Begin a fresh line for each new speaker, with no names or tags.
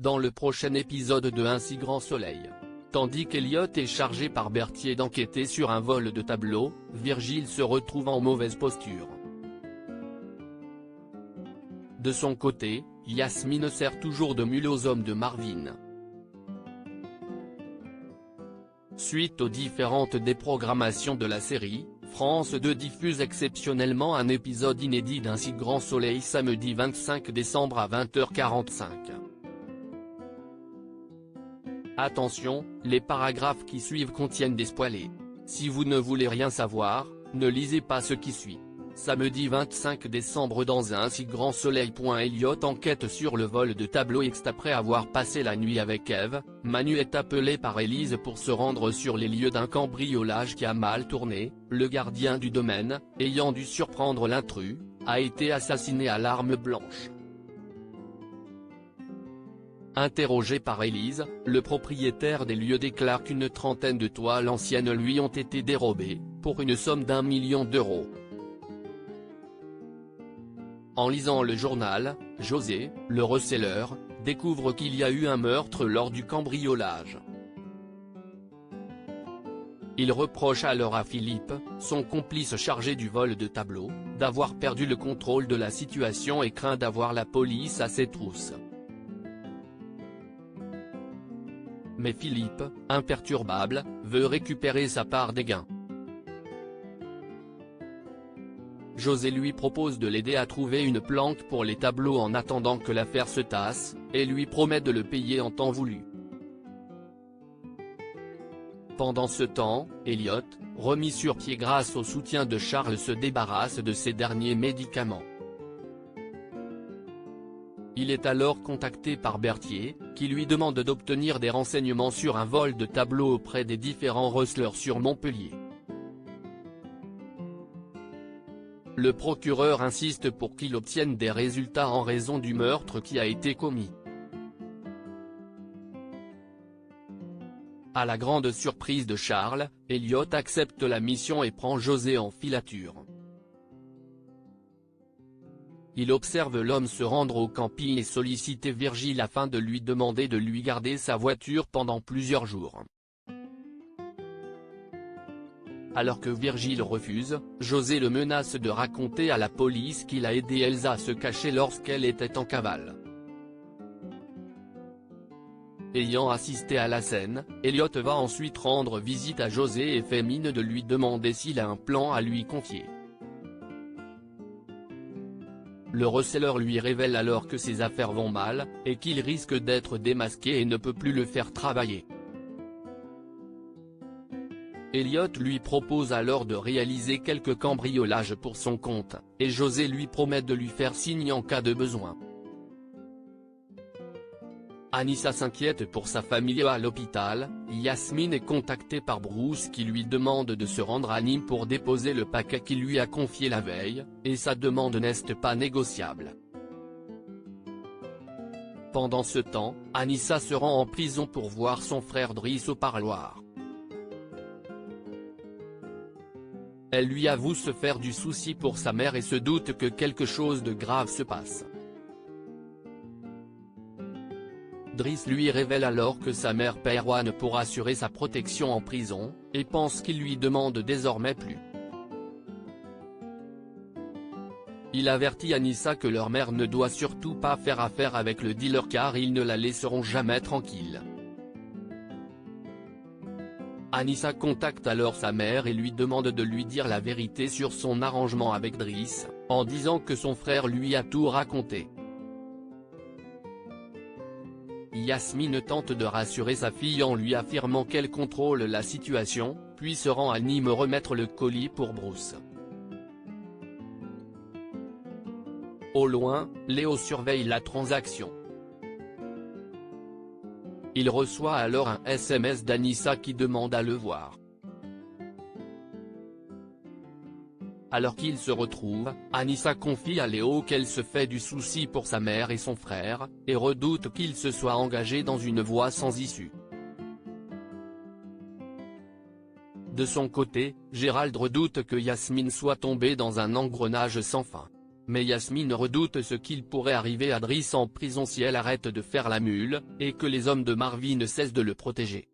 dans le prochain épisode de Un si grand soleil. Tandis qu'Elliot est chargé par Berthier d'enquêter sur un vol de tableau, Virgile se retrouve en mauvaise posture. De son côté, Yasmine sert toujours de mule aux hommes de Marvin. Suite aux différentes déprogrammations de la série, France 2 diffuse exceptionnellement un épisode inédit d'Un si grand soleil samedi 25 décembre à 20h45. Attention, les paragraphes qui suivent contiennent des spoilers. Si vous ne voulez rien savoir, ne lisez pas ce qui suit. Samedi 25 décembre dans Un si grand soleil. Elliot enquête sur le vol de tableau X. Après avoir passé la nuit avec Eve, Manu est appelé par Élise pour se rendre sur les lieux d'un cambriolage qui a mal tourné. Le gardien du domaine, ayant dû surprendre l'intrus, a été assassiné à l'arme blanche. Interrogé par Élise, le propriétaire des lieux déclare qu'une trentaine de toiles anciennes lui ont été dérobées, pour une somme d'1 million d'euros. En lisant le journal, José, le receleur, découvre qu'il y a eu un meurtre lors du cambriolage. Il reproche alors à Philippe, son complice chargé du vol de tableau, d'avoir perdu le contrôle de la situation et craint d'avoir la police à ses trousses. Mais Philippe, imperturbable, veut récupérer sa part des gains. José lui propose de l'aider à trouver une planque pour les tableaux en attendant que l'affaire se tasse, et lui promet de le payer en temps voulu. Pendant ce temps, Elliot, remis sur pied grâce au soutien de Charles, se débarrasse de ses derniers médicaments. Il est alors contacté par Berthier, qui lui demande d'obtenir des renseignements sur un vol de tableaux auprès des différents receleurs sur Montpellier. Le procureur insiste pour qu'il obtienne des résultats en raison du meurtre qui a été commis. À la grande surprise de Charles, Elliot accepte la mission et prend José en filature. Il observe l'homme se rendre au camping et solliciter Virgile afin de lui demander de lui garder sa voiture pendant plusieurs jours. Alors que Virgile refuse, José le menace de raconter à la police qu'il a aidé Elsa à se cacher lorsqu'elle était en cavale. Ayant assisté à la scène, Elliot va ensuite rendre visite à José et fait mine de lui demander s'il a un plan à lui confier. Le receleur lui révèle alors que ses affaires vont mal, et qu'il risque d'être démasqué et ne peut plus le faire travailler. Elliot lui propose alors de réaliser quelques cambriolages pour son compte, et José lui promet de lui faire signe en cas de besoin. Anissa s'inquiète pour sa famille à l'hôpital. Yasmine est contactée par Bruce qui lui demande de se rendre à Nîmes pour déposer le paquet qu'il lui a confié la veille, et sa demande n'est pas négociable. Pendant ce temps, Anissa se rend en prison pour voir son frère Driss au parloir. Elle lui avoue se faire du souci pour sa mère et se doute que quelque chose de grave se passe. Driss lui révèle alors que sa mère paie Erwan pour assurer sa protection en prison, et pense qu'il lui demande désormais plus. Il avertit Anissa que leur mère ne doit surtout pas faire affaire avec le dealer car ils ne la laisseront jamais tranquille. Anissa contacte alors sa mère et lui demande de lui dire la vérité sur son arrangement avec Driss, en disant que son frère lui a tout raconté. Yasmine tente de rassurer sa fille en lui affirmant qu'elle contrôle la situation, puis se rend à Nîmes remettre le colis pour Bruce. Au loin, Léo surveille la transaction. Il reçoit alors un SMS d'Anissa qui demande à le voir. Alors qu'ils se retrouvent, Anissa confie à Léo qu'elle se fait du souci pour sa mère et son frère, et redoute qu'il se soit engagé dans une voie sans issue. De son côté, Gérald redoute que Yasmine soit tombée dans un engrenage sans fin. Mais Yasmine redoute ce qu'il pourrait arriver à Driss en prison si elle arrête de faire la mule, et que les hommes de Marvy ne cessent de le protéger.